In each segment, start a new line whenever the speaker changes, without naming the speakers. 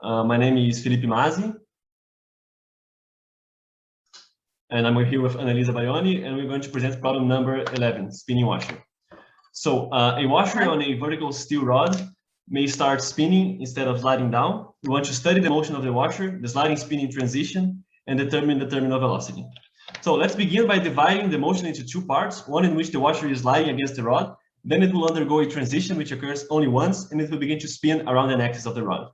My name is Felipe Mazzi, and I'm here with Annalisa Baioni, and we're going to present problem number 11, spinning washer. So a washer on a vertical steel rod may start spinning instead of sliding down. We want to study the motion of the washer, the sliding spinning transition, and determine the terminal velocity. So let's begin by dividing the motion into two parts, one in which the washer is lying against the rod, then it will undergo a transition which occurs only once, and it will begin to spin around an axis of the rod.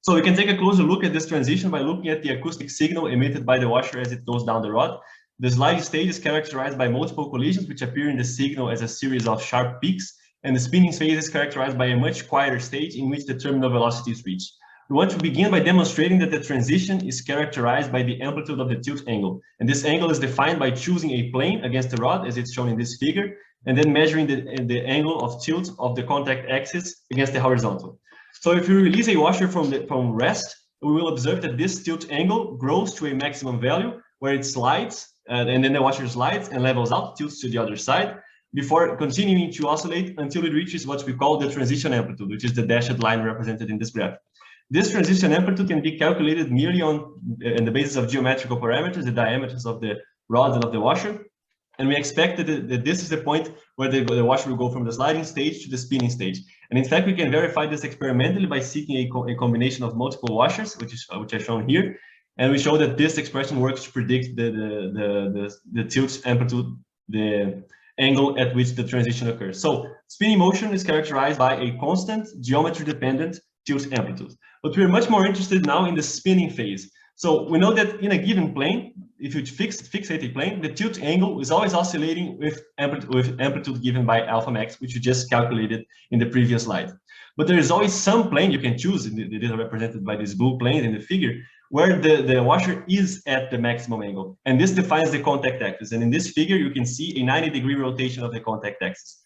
So we can take a closer look at this transition by looking at the acoustic signal emitted by the washer as it goes down the rod. The sliding stage is characterized by multiple collisions which appear in the signal as a series of sharp peaks, and the spinning phase is characterized by a much quieter stage in which the terminal velocity is reached. We want to begin by demonstrating that the transition is characterized by the amplitude of the tilt angle, and this angle is defined by choosing a plane against the rod as it's shown in this figure, and then measuring the angle of tilt of the contact axis against the horizontal. So if we release a washer from rest, we will observe that this tilt angle grows to a maximum value where it slides, and then the washer slides and levels out, tilts to the other side, before continuing to oscillate until it reaches what we call the transition amplitude, which is the dashed line represented in this graph. This transition amplitude can be calculated merely on the basis of geometrical parameters, the diameters of the rod and of the washer. And we expect that this is the point where the washer will go from the sliding stage to the spinning stage. And in fact, we can verify this experimentally by seeking a combination of multiple washers, which are shown here. And we show that this expression works to predict the tilt amplitude, the angle at which the transition occurs. So spinning motion is characterized by a constant geometry-dependent tilt amplitude. But we're much more interested now in the spinning phase. So we know that in a given plane, if you fixate a plane, the tilt angle is always oscillating with amplitude given by alpha max, which you just calculated in the previous slide. But there is always some plane you can choose, it is represented by this blue plane in the figure, where the washer is at the maximum angle. And this defines the contact axis. And in this figure, you can see a 90-degree rotation of the contact axis.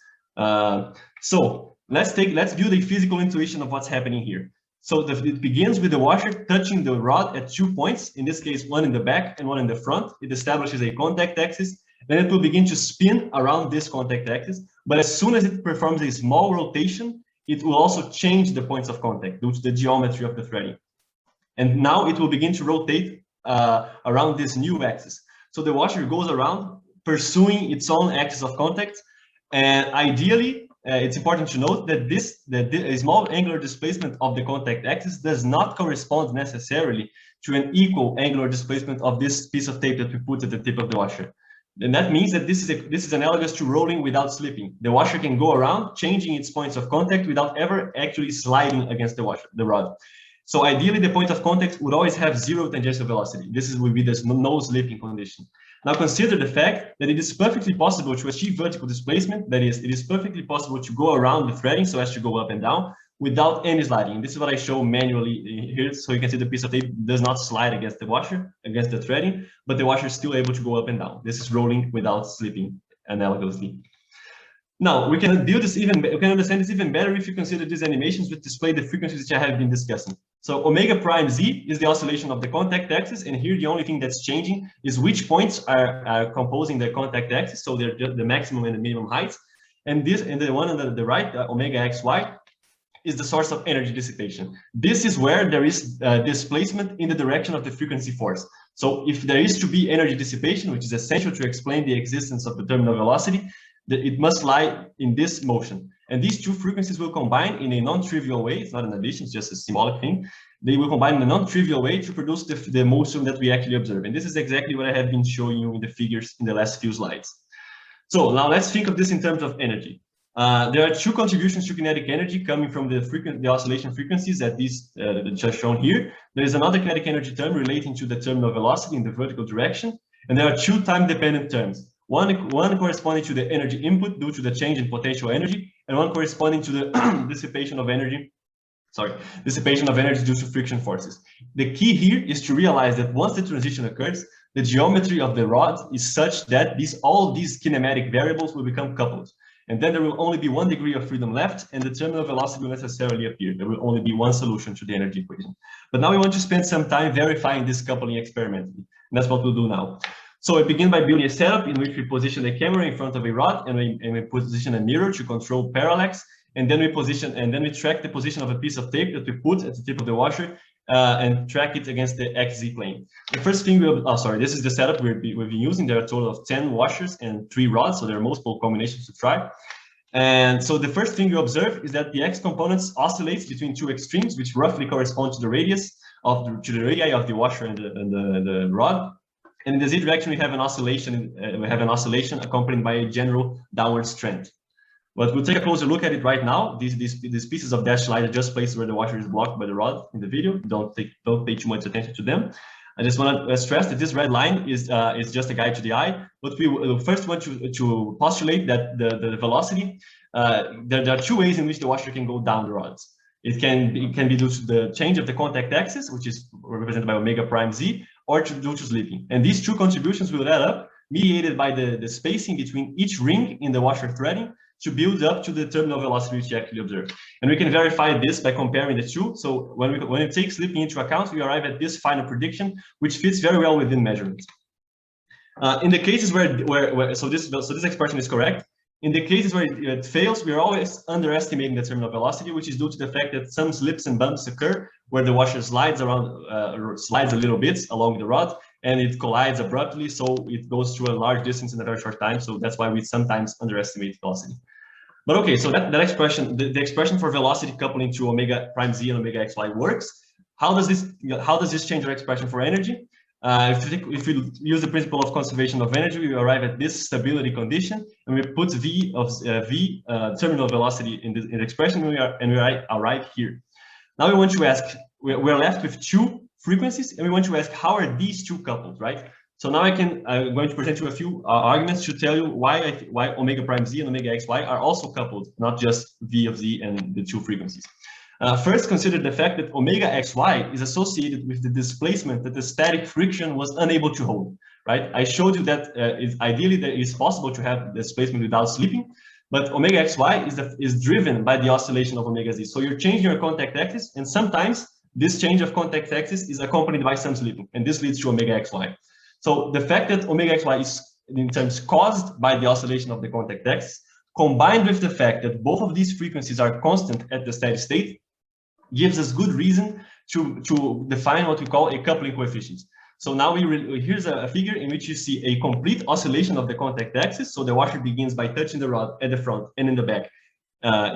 So let's view the physical intuition of what's happening here. So it begins with the washer touching the rod at 2 points, in this case, one in the back and one in the front. It establishes a contact axis, then it will begin to spin around this contact axis. But as soon as it performs a small rotation, it will also change the points of contact due to the geometry of the threading. And now it will begin to rotate around this new axis. So the washer goes around pursuing its own axis of contact. And ideally, it's important to note that a small angular displacement of the contact axis does not correspond necessarily to an equal angular displacement of this piece of tape that we put at the tip of the washer. And that means that this is analogous to rolling without slipping. The washer can go around changing its points of contact without ever actually sliding against the rod. So ideally, the point of contact would always have zero tangential velocity. This would be this no slipping condition. Now consider the fact that it is perfectly possible to achieve vertical displacement. That is, it is perfectly possible to go around the threading so as to go up and down without any sliding. This is what I show manually here. So you can see the piece of tape does not slide against the washer, against the threading, but the washer is still able to go up and down. This is rolling without slipping analogously. Now, we can understand this even better if you consider these animations which display the frequencies which I have been discussing. So omega prime z is the oscillation of the contact axis, and here the only thing that's changing is which points are composing the contact axis, so they're the maximum and the minimum heights. And the one on the right, omega xy, is the source of energy dissipation. This is where there is displacement in the direction of the frequency force. So if there is to be energy dissipation, which is essential to explain the existence of the terminal velocity, it must lie in this motion. And these two frequencies will combine in a non-trivial way. It's not an addition, it's just a symbolic thing. They will combine in a non-trivial way to produce the motion that we actually observe. And this is exactly what I have been showing you in the figures in the last few slides. So now let's think of this in terms of energy. There are two contributions to kinetic energy coming from the oscillation frequencies that these just shown here. There is another kinetic energy term relating to the terminal velocity in the vertical direction. And there are two time-dependent terms. One corresponding to the energy input due to the change in potential energy, and one corresponding to the dissipation of energy due to friction forces. The key here is to realize that once the transition occurs, the geometry of the rod is such that all these kinematic variables will become coupled. And then there will only be 1 degree of freedom left, and the terminal velocity will necessarily appear. There will only be one solution to the energy equation. But now we want to spend some time verifying this coupling experimentally. And that's what we'll do now. So we begin by building a setup in which we position the camera in front of a rod, and we position a mirror to control parallax. and then we track the position of a piece of tape that we put at the tip of the washer and track it against the XZ plane. The first thing this is the setup we've been using. There are a total of 10 washers and 3 rods, so there are multiple combinations to try. And so the first thing you observe is that the X components oscillates between 2 extremes, which roughly correspond to the radius of the radii of the washer and the rod. And in the Z direction, we have an oscillation. Accompanied by a general downward trend. But we'll take a closer look at it right now. These pieces of dashed light are just places where the washer is blocked by the rod in the video. Don't pay too much attention to them. I just want to stress that this red line is just a guide to the eye. But we will first want to postulate that the velocity, there are 2 ways in which the washer can go down the rods. It can be due to the change of the contact axis, which is represented by omega prime Z, or due to slipping. And these 2 contributions will add up, mediated by the spacing between each ring in the washer threading, to build up to the terminal velocity which you actually observe. And we can verify this by comparing the 2. So when we take slipping into account, we arrive at this final prediction, which fits very well within measurements. In the cases where so this expression is correct. In the cases where it fails, we are always underestimating the terminal velocity, which is due to the fact that some slips and bumps occur where the washer slides a little bit along the rod, and it collides abruptly, so it goes through a large distance in a very short time. So that's why we sometimes underestimate velocity. But okay, so that expression, the expression for velocity coupling to omega prime Z and omega xy works. How does this change our expression for energy? If we use the principle of conservation of energy, we arrive at this stability condition, and we put terminal velocity in the expression, and we arrive here. Now we want to ask, we're left with 2 frequencies, and we want to ask, how are these 2 coupled, right? So now I'm going to present you a few arguments to tell you why omega prime Z and omega xy are also coupled, not just V of Z and the 2 frequencies. First, consider the fact that omega xy is associated with the displacement that the static friction was unable to hold, right? I showed you that ideally that it's possible to have displacement without slipping, but omega xy is driven by the oscillation of omega z. So you're changing your contact axis, and sometimes this change of contact axis is accompanied by some slipping, and this leads to omega xy. So the fact that omega xy is in terms caused by the oscillation of the contact axis, combined with the fact that both of these frequencies are constant at the steady state, gives us good reason to define what we call a coupling coefficient. So now here's a figure in which you see a complete oscillation of the contact axis. So the washer begins by touching the rod at the front and in the back.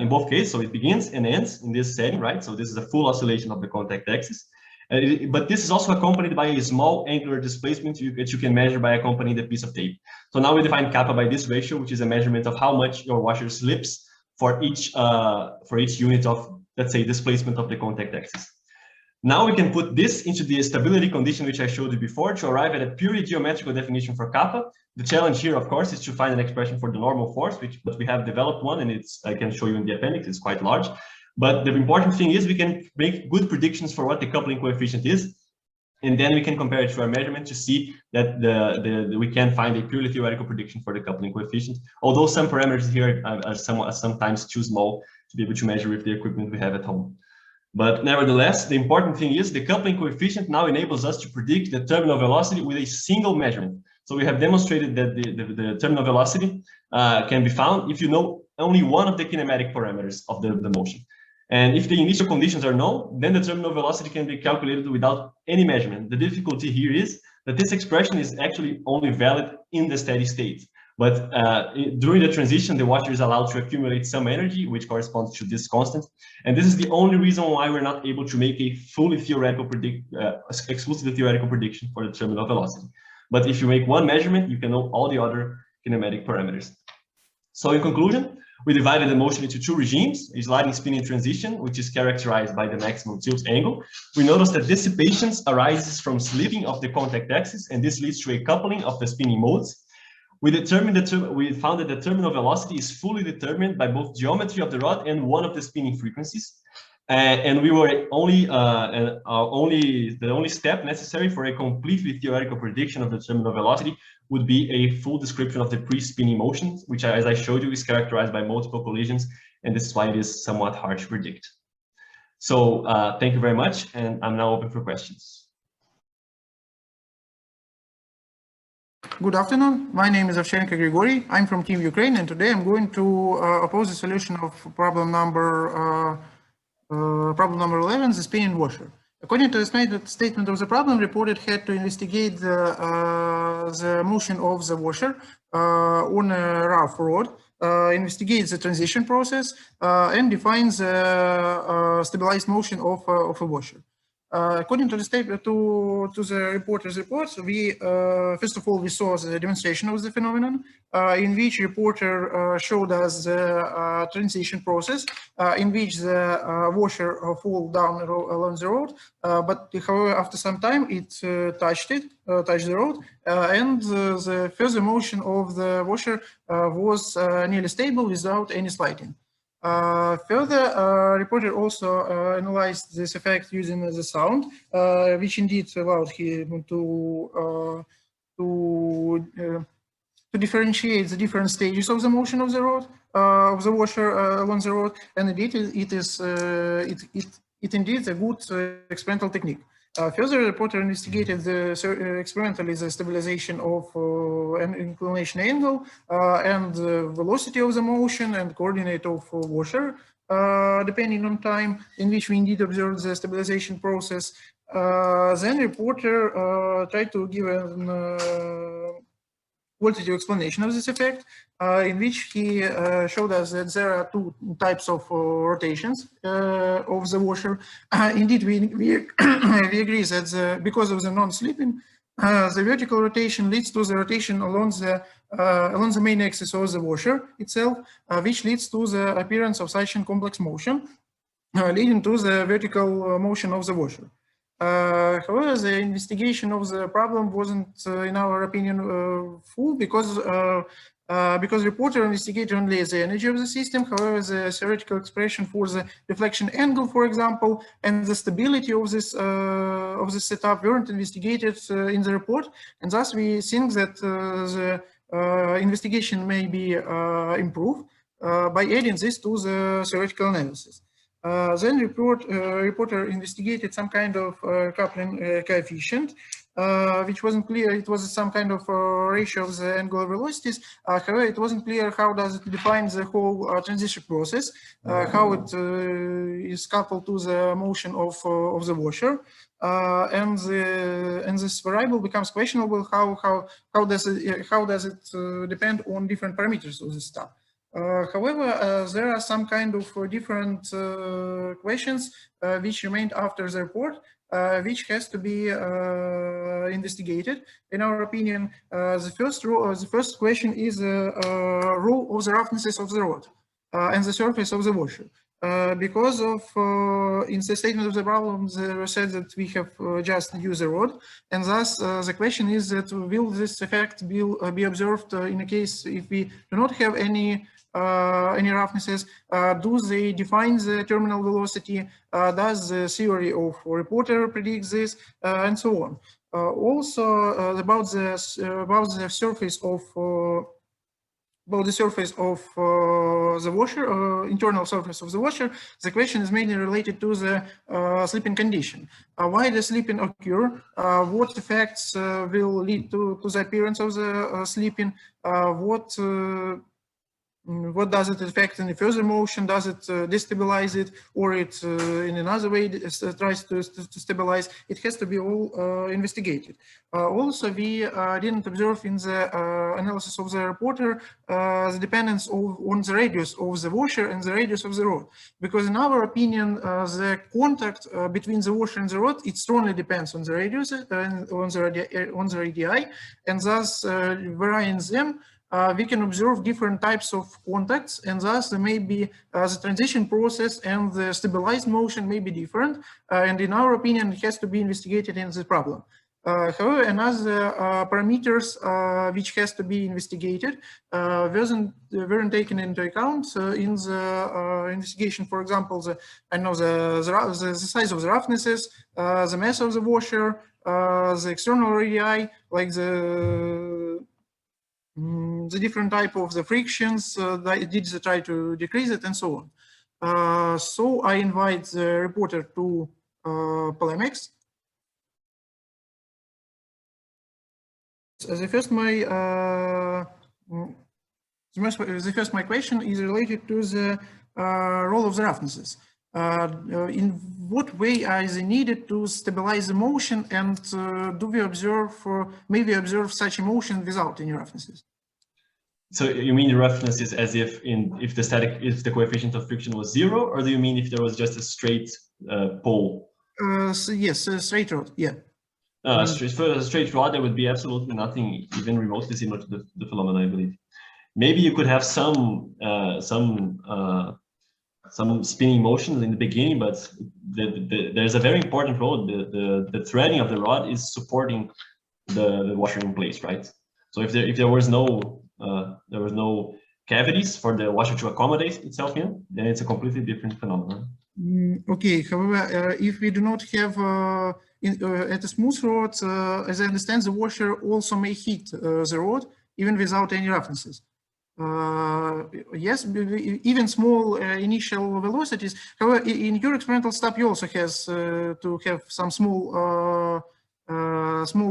In both cases, so it begins and ends in this setting, right? So this is a full oscillation of the contact axis. But this is also accompanied by a small angular displacement that you can measure by accompanying the piece of tape. So now we define kappa by this ratio, which is a measurement of how much your washer slips for each unit of, let's say, displacement of the contact axis. Now we can put this into the stability condition, which I showed you before, to arrive at a purely geometrical definition for kappa. The challenge here, of course, is to find an expression for the normal force, but we have developed one, and I can show you in the appendix. It's quite large. But the important thing is we can make good predictions for what the coupling coefficient is, and then we can compare it to our measurement to see that we can find a purely theoretical prediction for the coupling coefficient. Although some parameters here are sometimes too small to be able to measure with the equipment we have at home. But nevertheless, the important thing is the coupling coefficient now enables us to predict the terminal velocity with a single measurement. So we have demonstrated that the terminal velocity can be found if you know only one of the kinematic parameters of the motion. And if the initial conditions are known, then the terminal velocity can be calculated without any measurement. The difficulty here is that this expression is actually only valid in the steady state. But during the transition, the washer is allowed to accumulate some energy, which corresponds to this constant. And this is the only reason why we're not able to make a fully theoretical exclusively theoretical prediction for the terminal velocity. But if you make one measurement, you can know all the other kinematic parameters. So in conclusion, we divided the motion into 2 regimes, a sliding spinning transition, which is characterized by the maximum tilt angle. We noticed that dissipation arises from slipping of the contact axis, and this leads to a coupling of the spinning modes. We found that the terminal velocity is fully determined by both geometry of the rod and one of the spinning frequencies. And we were the only step necessary for a completely theoretical prediction of the terminal velocity would be a full description of the pre-spinning motion, which, as I showed you, is characterized by multiple collisions, and this is why it is somewhat hard to predict. So thank you very much, and I'm now open for questions.
Good afternoon. My name is Ovchenko Grigory. I'm from Team Ukraine, and today I'm going to oppose the solution of problem number 11, the spinning washer. According to the statement of the problem, reported had to investigate the motion of the washer on a rough rod, investigate the transition process, and define the stabilized motion of a washer. According to the statement to the reporter's report, we first of all we saw the demonstration of the phenomenon, in which reporter showed us the transition process, in which the washer fall down along the road, but however after some time it touched the road, and the further motion of the washer was nearly stable without any sliding. Further, reporter also analyzed this effect using the sound, which indeed allowed him to differentiate the different stages of the motion of the road, of the washer along the road, and indeed it indeed a good experimental technique. Further, the reporter investigated experimentally the stabilization of an inclination angle and the velocity of the motion and coordinate of washer, depending on time, in which we indeed observed the stabilization process. Then reporter tried to give an qualitative explanation of this effect, in which he showed us that there are two types of rotations of the washer. Indeed, we agree that because of the non-slipping, the vertical rotation leads to the rotation along the main axis of the washer itself, which leads to the appearance of such a complex motion, leading to the vertical motion of the washer. However, the investigation of the problem wasn't, in our opinion, full because reporter investigated only the energy of the system. However, the theoretical expression for the deflection angle, for example, and the stability of this setup weren't investigated in the report, and thus we think that the investigation may be improved by adding this to the theoretical analysis. Then reporter investigated some kind of coupling coefficient, which wasn't clear. It was some kind of ratio of the angular velocities. However, it wasn't clear how does it define the whole transition process, how it is coupled to the motion of the washer, and this variable becomes questionable. How does it depend on different parameters of the stuff? However, there are some kind of different questions which remained after the report, which has to be investigated. In our opinion, the first question is rule of the roughness of the rod and the surface of the washer. Because of in the statement of the problem, they said that we have just used the rod, and thus the question is that will this effect be observed in a case if we do not have any roughnesses? Do they define the terminal velocity? Does the theory of reporter predict this, and so on? Also about the surface of the washer, internal surface of the washer, the question is mainly related to the slipping condition. Why does slipping occur? What effects will lead to the appearance of the slipping? What does it affect in the further motion? Does it destabilize it, or it in another way tries to stabilize? It has to be all investigated. Also, we didn't observe in the analysis of the reporter the dependence on the radius of the washer and the radius of the rod, because in our opinion, the contact between the washer and the rod, it strongly depends on the radius and on the radii, and thus varying them, we can observe different types of contacts, and thus there may be the transition process and the stabilized motion may be different, and in our opinion it has to be investigated in this problem. However, another parameters which has to be investigated weren't taken into account in the investigation. For example, the size of the roughnesses, the mass of the washer, the external radii, like the different type of the frictions, did they try to decrease it, and so on. So I invite the reporter to polemics. the first my question is related to the role of the roughnesses. In what way are they needed to stabilize the motion, and do we observe, may we observe such a motion without any roughnesses?
So you mean the roughness is as if if the coefficient of friction was 0, or do you mean if there was just a straight pole?
So yes, a straight rod. Yeah.
For a straight rod, there would be absolutely nothing even remotely similar to the phenomenon, I believe. Maybe you could have some spinning motions in the beginning, but there's a very important role. The threading of the rod is supporting the washer in place, right? So if there was no cavities for the washer to accommodate itself in, then it's a completely different phenomenon.
Okay. However, if we do not have at a smooth rod, as I understand, the washer also may hit the rod even without any roughnesses. Yes, even small initial velocities. However, in your experimental step, you also has to have some small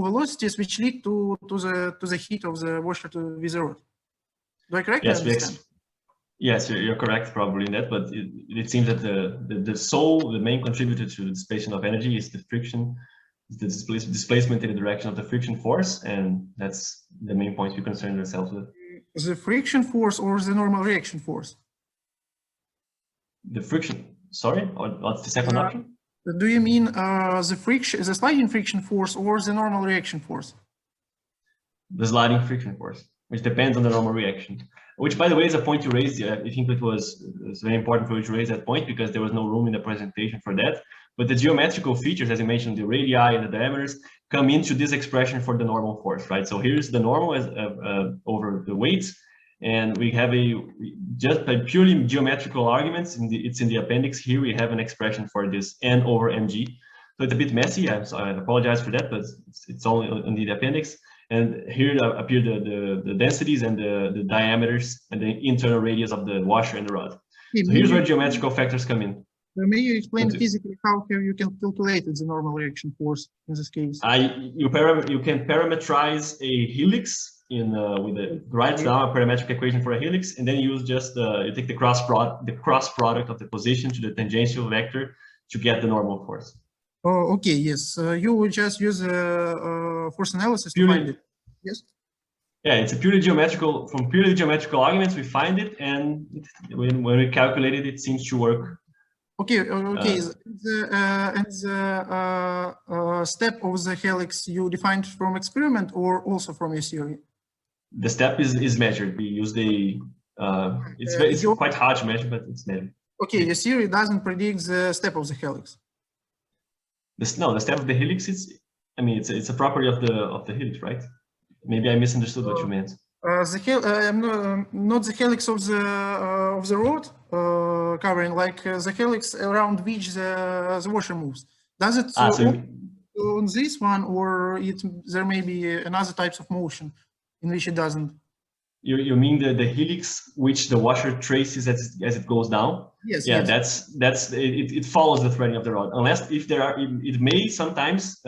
velocities which lead to the heat of the washer with the rod. Do I correctly understand?
Yes, you're correct probably in that, but it seems that the main contributor to the displacement of energy is the friction, the displacement in the direction of the friction force, and that's the main point you concern yourself with.
The friction force or the normal reaction force?
The friction, sorry, or what's the second option?
Do you mean the sliding friction force or the normal reaction force?
The sliding friction force, which depends on the normal reaction. Which, by the way, is a point you raised. I think it was very important for you to raise that point because there was no room in the presentation for that. But the geometrical features, as you mentioned, the radii and the diameters, come into this expression for the normal force, right? So here's the normal as over the weight, and we have just by purely geometrical arguments. It's in the appendix. Here we have an expression for this n over mg. So it's a bit messy. I apologize for that, but it's only in the appendix. And here appear the densities and the diameters and the internal radius of the washer and the rod. So here's where geometrical factors come in.
May you explain physically how you can calculate the normal reaction force in this case?
You can parametrize a helix write down a parametric equation for a helix, and then use just you take the cross product of the position to the tangential vector to get the normal force.
Oh, okay, yes. You will just use force analysis to find it. Yes. Yeah,
it's a purely geometrical. From purely geometrical arguments, we find it, and when we calculate it, it seems to work.
Okay. Okay. And the step of the helix you defined from experiment or also from your theory?
The step is measured. We use the. It's quite hard to measure, but it's measured.
Okay, your theory doesn't predict the step of the helix.
The step of the helix is, I mean, it's a property of the helix, right? Maybe I misunderstood what you meant.
Not the helix of the rod covering, like the helix around which the washer moves. Does it on this one, or there may be another types of motion in which it doesn't?
You mean the helix which the washer traces as it goes down?
Yes.
Yeah,
yes.
it follows the threading of the rod. Unless if there are, it may sometimes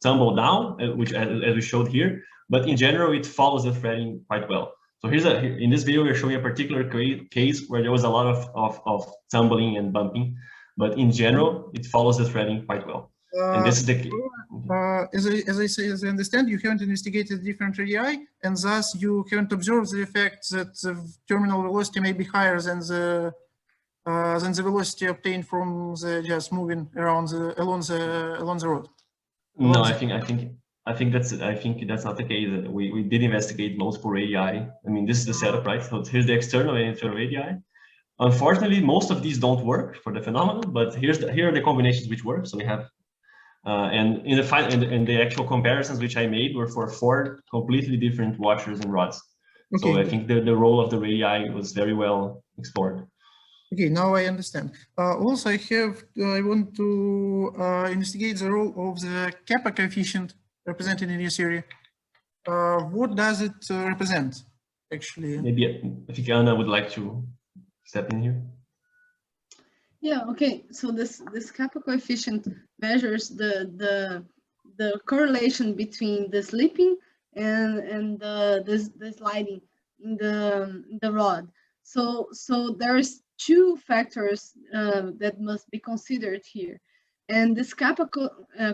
tumble down, which as we showed here. But in general, it follows the threading quite well. So in this video, we're showing a particular case where there was a lot of tumbling and bumping, but in general, it follows the threading quite well. And this is the
as I understand, you haven't investigated different radii, and thus you haven't observed the effect that the terminal velocity may be higher than the velocity obtained from the just moving around along the road.
No, I think that's not the case. We did investigate multiple radii. I mean, this is the setup, right? So here's the external and internal radii. Unfortunately, most of these don't work for the phenomenon, but here are the combinations which work. So we have, and in the actual comparisons which I made were for 4 completely different washers and rods. Okay. So I think the role of the radii was very well explored.
Okay, now I understand. Also, I want to investigate the role of the kappa coefficient represented in your theory. What does it represent, actually?
Maybe I think Anna would like to step in here.
Yeah. Okay. So this kappa coefficient measures the correlation between the slipping and the sliding in the rod. So there's two factors that must be considered here, and this kappa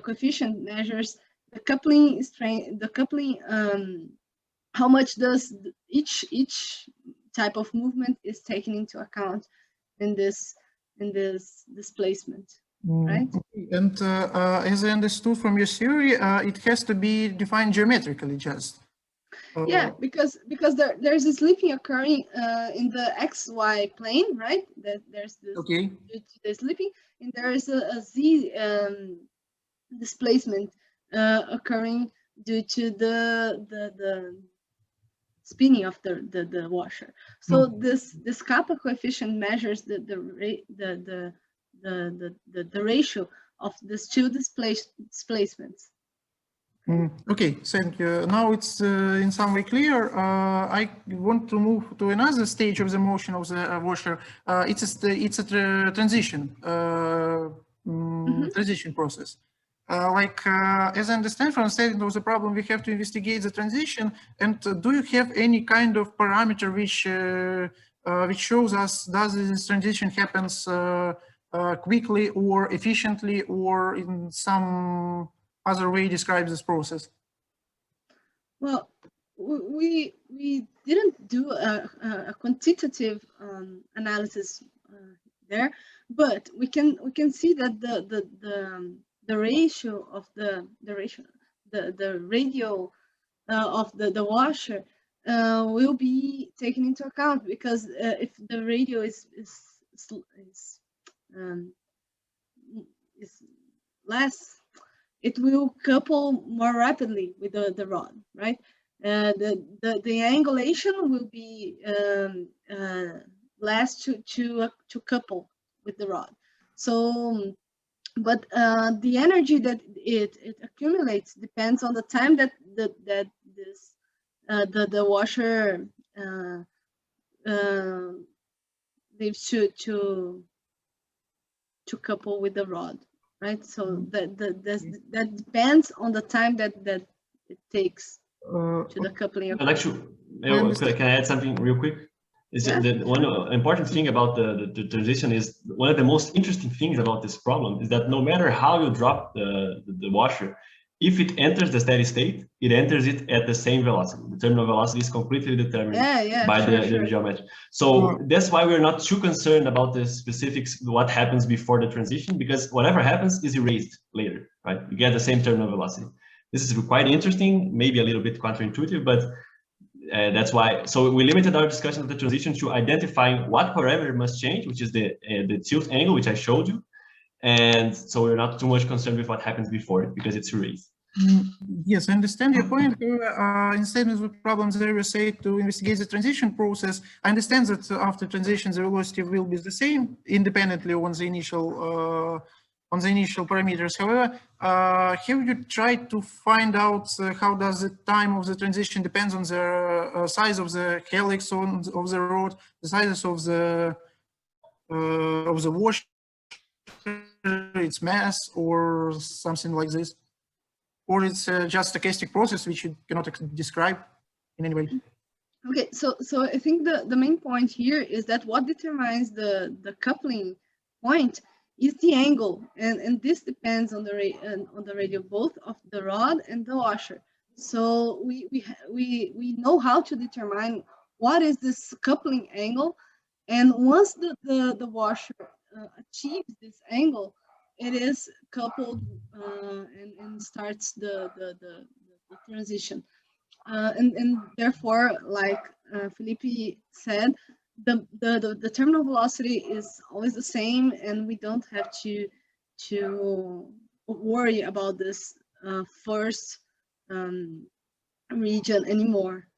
coefficient measures the coupling strength, the coupling, how much does each type of movement is taken into account in this displacement, right?
And as I understood from your theory, it has to be defined geometrically just.
Yeah, because there's this slipping occurring in the XY plane, right? That there's this
Okay.
due to the slipping, and there is a Z displacement occurring due to the spinning of the washer. So this kappa coefficient measures the ratio of these two displacements.
Okay, thank you. Now it's in some way clear. I want to move to another stage of the motion of the washer. It's a transition transition process. As I understand from the statement of the problem, we have to investigate the transition. And do you have any kind of parameter which shows us does this transition happens quickly or efficiently or in some other way describes this process?
Well, we didn't do a quantitative analysis there, but we can see that the ratio of the radial of the washer will be taken into account, because if the radial is less, it will couple more rapidly with the rod, right? The angulation will be less to couple with the rod. So, but the energy that it accumulates depends on the time that the washer leaves to couple with the rod. Right, so that depends on the time that it takes to the coupling.
And actually, can I add something real quick? Is that one important thing about the transition is one of the most interesting things about this problem is that no matter how you drop the washer, if it enters the steady state, it enters it at the same velocity. The terminal velocity is completely determined by the geometry. So that's why we're not too concerned about the specifics, what happens before the transition, because whatever happens is erased later, right? You get the same terminal velocity. This is quite interesting, maybe a little bit counterintuitive, but that's why. So we limited our discussion of the transition to identifying what parameter must change, which is the tilt angle, which I showed you. And so we're not too much concerned with what happens before it because it's erased.
Yes, I understand your point. In statements with problems, they will say to investigate the transition process. I understand that after transition, the velocity will be the same independently on the initial parameters. However, have you tried to find out how does the time of the transition depends on the size of the helix of the rod, the sizes of the washer, its mass, or something like this? Or it's just a stochastic process which you cannot describe in any way?
Okay, so I think the main point here is that what determines the coupling point is the angle, and this depends on the radial both of the rod and the washer. So we know how to determine what is this coupling angle, and once the washer achieves this angle, it is coupled and starts the transition. And therefore, like Felipe said, the terminal velocity is always the same, and we don't have to worry about this first region anymore.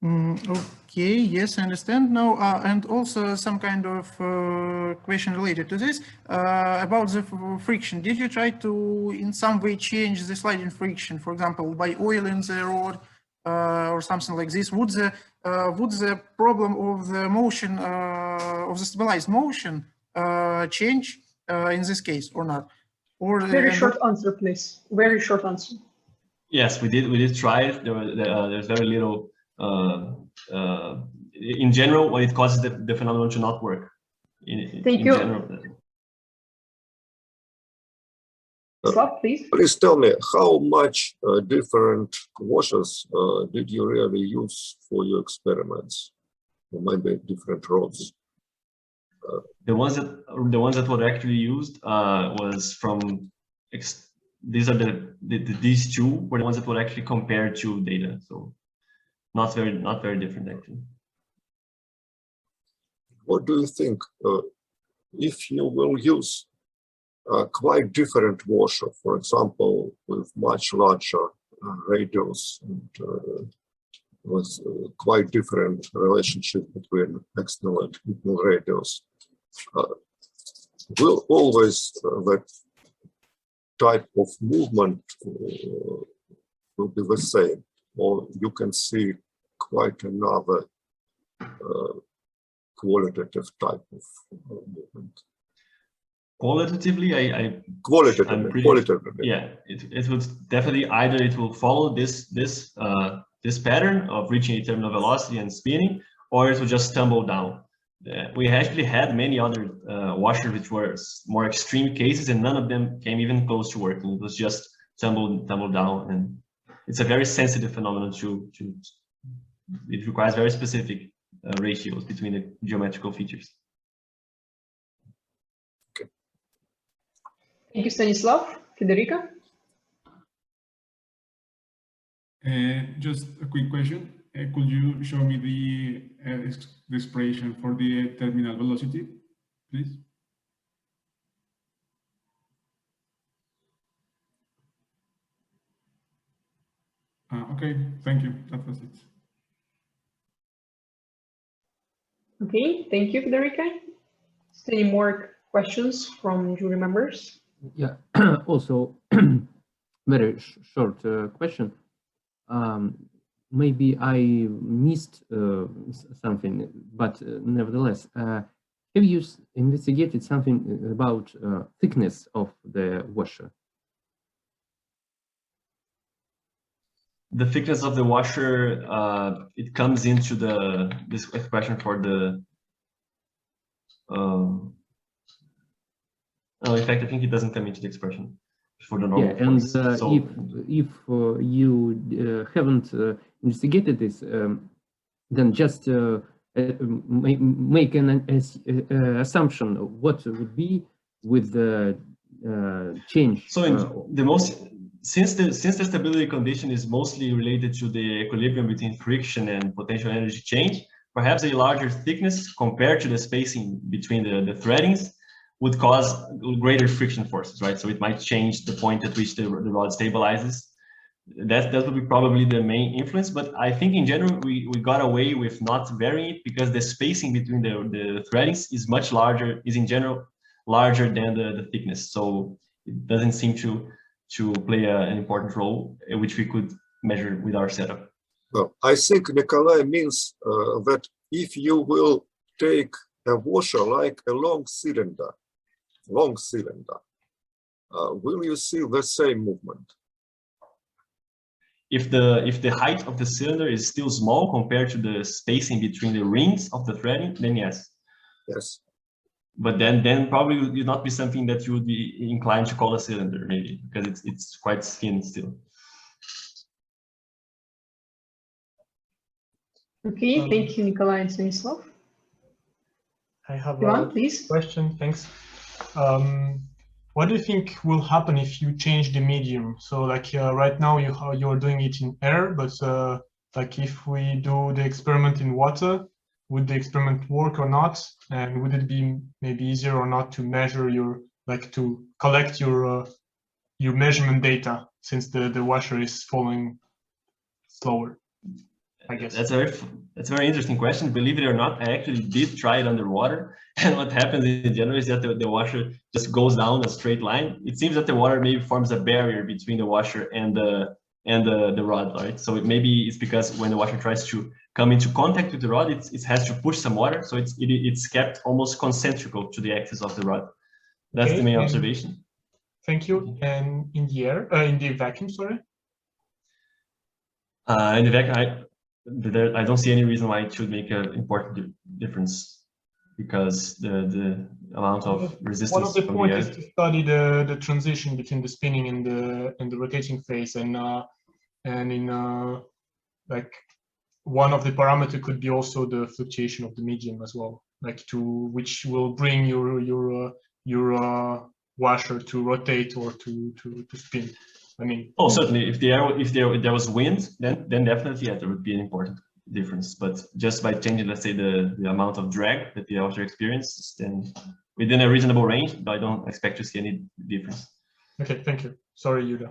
Okay, yes, I understand now. And also some kind of question related to this about the friction. Did you try to in some way change the sliding friction, for example, by oiling the rod or something like this? Would the problem of the motion, of the stabilized motion change in this case or not? Or
very short answer, please. Very short answer.
Yes, we did try it. There's very little. In general, what it causes the phenomenon to not work.
Thank
in
you.
General.
Please.
Please tell me how much different washers did you really use for your experiments, or maybe different rods?
The ones that were actually used was from these are these two were the ones that were actually compared to data, so not very different actually.
What do you think if you will use quite different washer, for example, with much larger radius and with quite different relationship between external and internal radius, will always that type of movement will be the same, or you can see quite another qualitative type of movement?
Qualitatively,
qualitatively.
Yeah, it would definitely either it will follow this pattern of reaching a terminal velocity and spinning, or it will just tumble down. We actually had many other washers which were more extreme cases, and none of them came even close to working. It was just tumble down, and it's a very sensitive phenomenon. It requires very specific ratios between the geometrical features.
Thank you, Stanislav. Federica?
Just a quick question. Could you show me the expression for the terminal velocity, please? Okay, thank you. That was it.
Okay, thank you, Federica. Any more questions from jury members?
Yeah, also very short question. Maybe I missed something, but nevertheless, have you investigated something about thickness of the washer?
The thickness of the washer, it comes into this expression for the. No, in fact, I think it doesn't come into the expression for the normal force. So,
if you haven't investigated this, then just make an assumption of what would be with the change.
So since the stability condition is mostly related to the equilibrium between friction and potential energy change, perhaps a larger thickness compared to the spacing between the threadings would cause greater friction forces, right? So it might change the point at which the rod stabilizes. That would be probably the main influence, but I think in general we got away with not varying it because the spacing between the threadings is much larger, is in general larger than the thickness. So it doesn't seem to play an important role, which we could measure with our setup.
Well, I think Nikolai means that if you will take a washer like a long cylinder, will you see the same movement?
If the height of the cylinder is still small compared to the spacing between the rings of the threading, then yes.
Yes.
But then probably would not be something that you would be inclined to call a cylinder, maybe, because it's quite thin still.
Okay, thank you, Nikolai and Stanislav.
I have
Ivan, please.
Question, thanks. What do you think will happen if you change the medium? So like right now you're doing it in air, but like if we do the experiment in water, would the experiment work or not? And would it be maybe easier or not to measure to collect your measurement data since the washer is falling slower? I guess.
That's a very interesting question. Believe it or not, I actually did try it underwater. And what happens in general is that the washer just goes down a straight line. It seems that the water maybe forms a barrier between the washer and the rod, right? So maybe it's because when the washer tries to come into contact with the rod, it has to push some water. So it's kept almost concentrical to the axis of the rod. That's the main observation.
Thank you. And in the vacuum, sorry?
In the vacuum, I don't see any reason why it should make an important difference, because the amount of resistance
One of the
from
points
the
is
air.
to study the transition between the spinning and the rotating phase, and in like one of the parameters could be also the fluctuation of the medium as well, like which will bring your washer to rotate or to spin. I mean,
Oh, certainly. If there was wind, then definitely there would be an important difference. But just by changing, let's say, the amount of drag that the washer experiences, then within a reasonable range, I don't expect to see any difference.
okay, thank you. Sorry, Yuda.